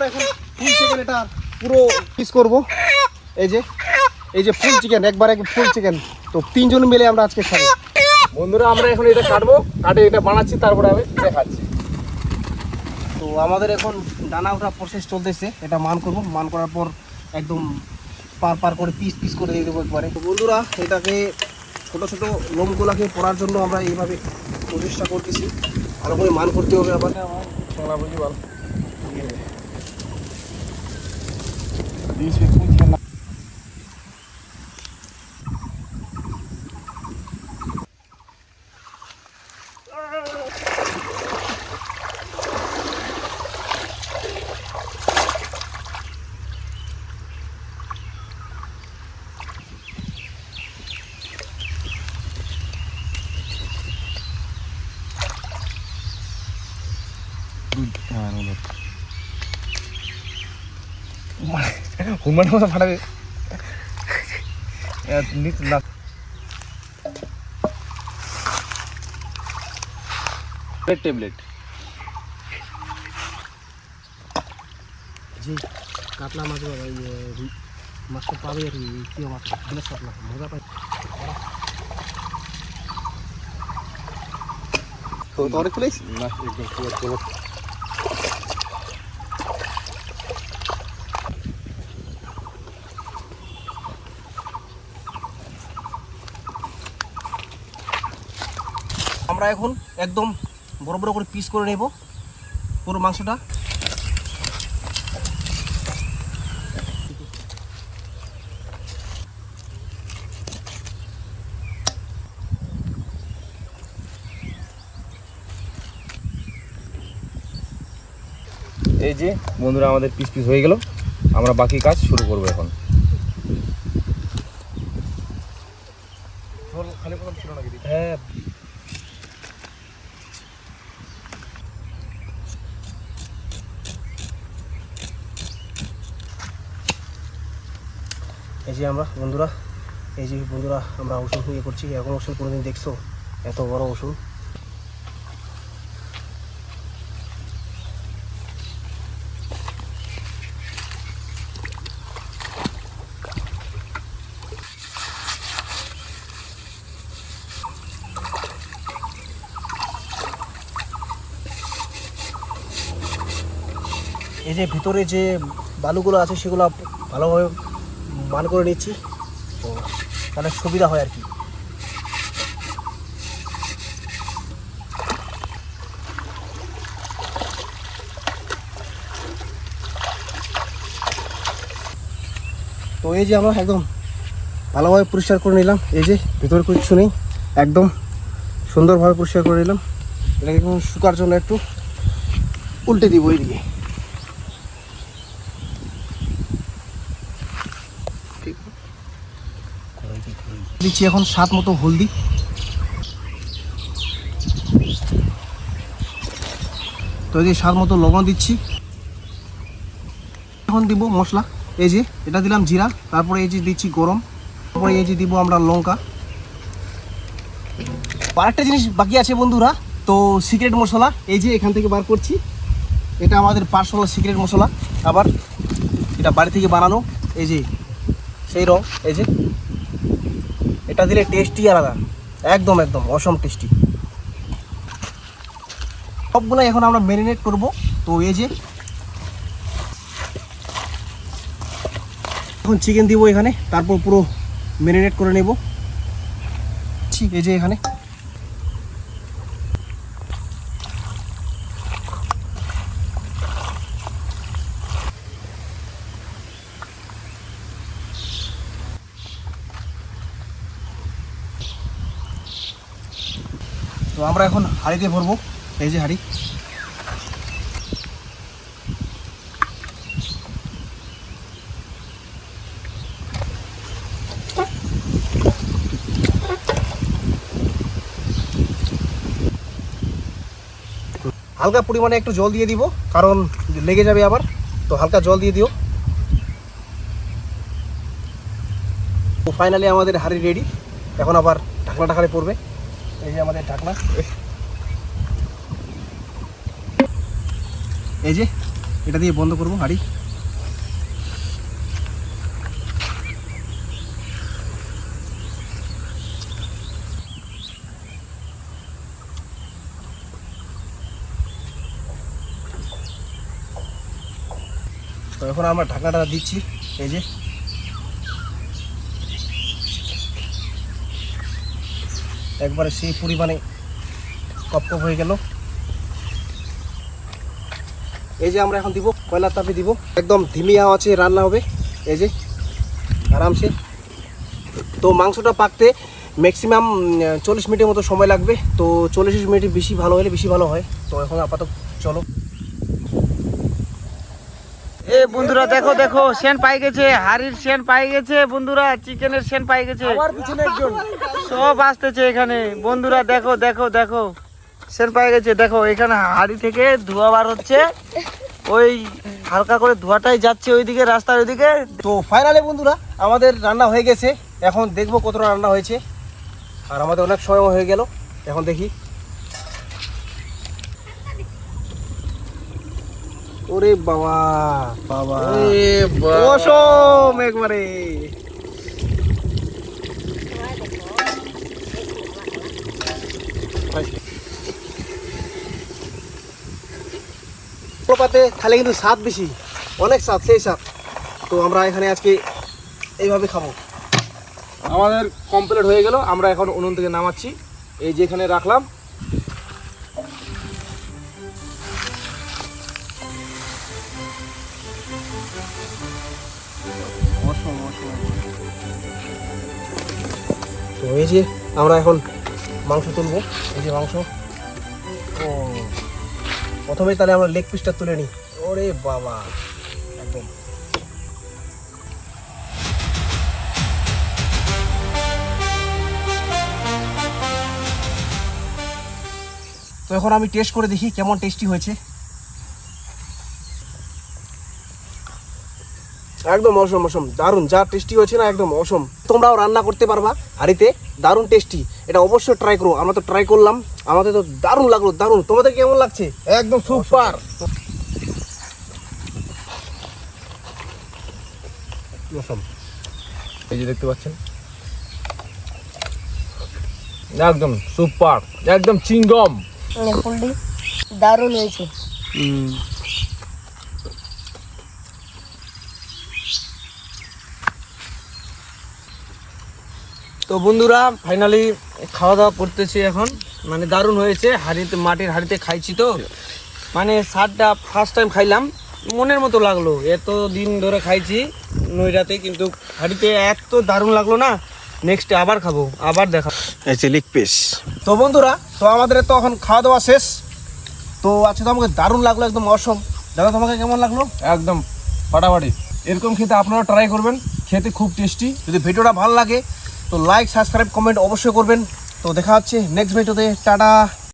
আমরা এখন ফুল চিকেন এটা পুরো পিস করব। এই যে ফুল চিকেন, একবারে ফুল চিকেন। তো 3 জন মিলে আমরা আজকে খাবো। বন্ধুরা আমরা এখন এটা কাটবো, কাটে এটা বানাচ্ছি, তারপরে আমি দেখাচ্ছি। তো আমাদের এখন ডানা ওঠা প্রসেস চলতেছে। এটা মান করব, মান করার পর একদম পার করে পিস করে দিয়ে দেবো একবারে। তো বন্ধুরা এটাকে ছোটো ছোটো লোমগুলাকে পড়ার জন্য আমরা এইভাবে প্রচেষ্টা করতেছি। ভালো করে মান করতে হবে। আবার বাংলা বুঝি বল। হুমানের মতো ফাটাবে না। ট্যাবলেট যে কাতলা মাছ মাছটা পাবে আর কি মাছ বিলেস কাতলা মজা পাই। তো অনেক প্লেস না একদম পুরো আমরা এখন একদম বড় বড় করে পিস করে নেব পুরো মাংসটা। এই যে বন্ধুরা আমাদের পিস হয়ে গেল। আমরা বাকি কাজ শুরু করব এখন। খালি প্রথম ছিল নাকি? হ্যাঁ এই যে আমরা বন্ধুরা আমরা ওষুধ ইয়ে করছি। এখন ওষুধ কোনোদিন দেখছো এত বড় ওষুধ? এই যে ভিতরে যে বালুগুলো আছে সেগুলো ভালোভাবে মান করে নিচ্ছি, তো তাহলে সুবিধা হয় আর কি। তো এই যে আমরা একদম ভালোভাবে পরিষ্কার করে নিলাম। এই যে ভিতরে কিছু নেই, একদম সুন্দরভাবে পরিষ্কার করে নিলাম। এটাকে এখন শুকার জন্য একটু উল্টে দিব এইদিকে। দিচ্ছি এখন স্বাদ মতো হলদি, তো এই যে স্বাদ মতো লবণ দিচ্ছি। এখন দিব মশলা। এই যে এটা দিলাম জিরা, তারপরে এই যে দিচ্ছি গরম, তারপরে এই যে দিব আমরা লঙ্কা। আরেকটা জিনিস বাকি আছে বন্ধুরা, তো সিক্রেট মশলা এই যে এখান থেকে বার করছি। এটা আমাদের পার্সোনাল সিক্রেট মশলা, আবার এটা বাড়ি থেকে বানানো। এই যে সেই রং, এই যে এটা দিলে টেস্টই আলাদা, একদম অসম টেস্টি। সবগুলো এখন আমরা ম্যারিনেট করব। তো এই যে এখন চিকেন দিব এখানে, তারপর পুরো ম্যারিনেট করে নেব। এই যে এখানে তো আমরা এখন হাঁড়িতে ভরবো। এই যে হাঁড়ি, হালকা পরিমাণে একটু জল দিয়ে দিব, কারণ লেগে যাবে আবার, তো হালকা জল দিয়ে দিও। তো ফাইনালি আমাদের হাঁড়ি রেডি। এখন আবার ঢাকনাটা খালি পড়বে। এই যে আমাদের ঢাকনা, এই যে এটা দিয়ে বন্ধ করবো হাঁড়ি। তো এখন আমরা ঢাকনাটা দিচ্ছি, এই যে একবারে সেই পরিমাণে কপ হয়ে গেল। এই যে আমরা এখন দিব কয়লার তাপে দিব, একদম ধিমি আঁচে রান্না হবে, এই যে আরামসে। তো মাংসটা পাকতে ম্যাক্সিমাম 40 মিনিটের মতো সময় লাগবে। তো 40 মিনিট বেশি ভালো হলে বেশি ভালো হয়। তো এখন আপাতত চলো। এ বন্ধুরা দেখো দেখো সেন পাই গেছে, হাড়ির সেন পাই গেছে বন্ধুরা, চিকেনের সেন পাই গেছে, আমার পিছনে একজন সব আসতেছে এখানে বন্ধুরা। দেখো দেখো দেখো সেন পাই গেছে, দেখো এখানে হাড়ি থেকে ধোঁয়া বার হচ্ছে, ওই হালকা করে ধোঁয়াটাই যাচ্ছে ওইদিকে রাস্তার ওইদিকে। তো ফাইনালি বন্ধুরা আমাদের রান্না হয়ে গেছে। এখন দেখবো কতটা রান্না হয়েছে। আর আমাদের অনেক সময় হয়ে গেল, এখন দেখি। ওরে বাবা বাবা, অসম একবারে। পাতে খালে কিন্তু স্বাদ বেশি, অনেক স্বাদ, সেই স্বাদ। তো আমরা এখানে আজকে এইভাবে খাবো। আমাদের কমপ্লিট হয়ে গেল, আমরা এখন উনুন থেকে নামাচ্ছি। এই যে এখানে রাখলাম। তো এই যে আমরা এখন মাংস তুলবো, এই যে মাংস। ও প্রথমেই তাহলে আমরা লেগ পিসটা তুলে নিই। ওরে বাবা একদম। তো এখন আমি টেস্ট করে দেখি কেমন টেস্টি হয়েছে। একদম অসম অসম, দারুণ, যা টেস্টি হয়েছে না একদম অসম। তোমরাও রান্না করতে পারবা হাঁড়িতে, দারুণ টেস্টি। এটা অবশ্যই ট্রাই করো, আমরা তো ট্রাই করলাম, আমাদের তো দারুণ লাগলো, দারুণ। তোমাদের কেমন লাগছে? একদম সুপার। অসম। এই যে দেখতে পাচ্ছেন, একদম সুপার, একদম চিংগম। দারুণ হয়েছে। তো বন্ধুরা ফাইনালি খাওয়া দাওয়া করতেছি এখন, মানে দারুণ হয়েছে। হাঁড়িতে, মাটির হাঁড়িতে খাইছি তো, মানে স্বাদটা ফার্স্ট টাইম খাইলাম, মনের মতো লাগলো। এত দিন ধরে খাইছি নৈরাতে, কিন্তু হাঁড়িতে এত দারুণ লাগলো না, নেক্সটে আবার খাবো, আবার দেখা। এই যে লেগ পিস। তো বন্ধুরা, তো আমাদের তো এখন খাওয়া দাওয়া শেষ। তো আজকে তো আমাকে দারুণ লাগলো, একদম অসম। দাদা তোমাকে কেমন লাগলো? একদম ফাটাফাটি। এরকম খেতে আপনারা ট্রাই করবেন, খেতে খুব টেস্টি। যদি ভিডিওটা ভালো লাগে তো লাইক, সাবস্ক্রাইব, কমেন্ট অবশ্যই করবেন। তো দেখা হচ্ছে নেক্সট ভিডিওতে। টাটা।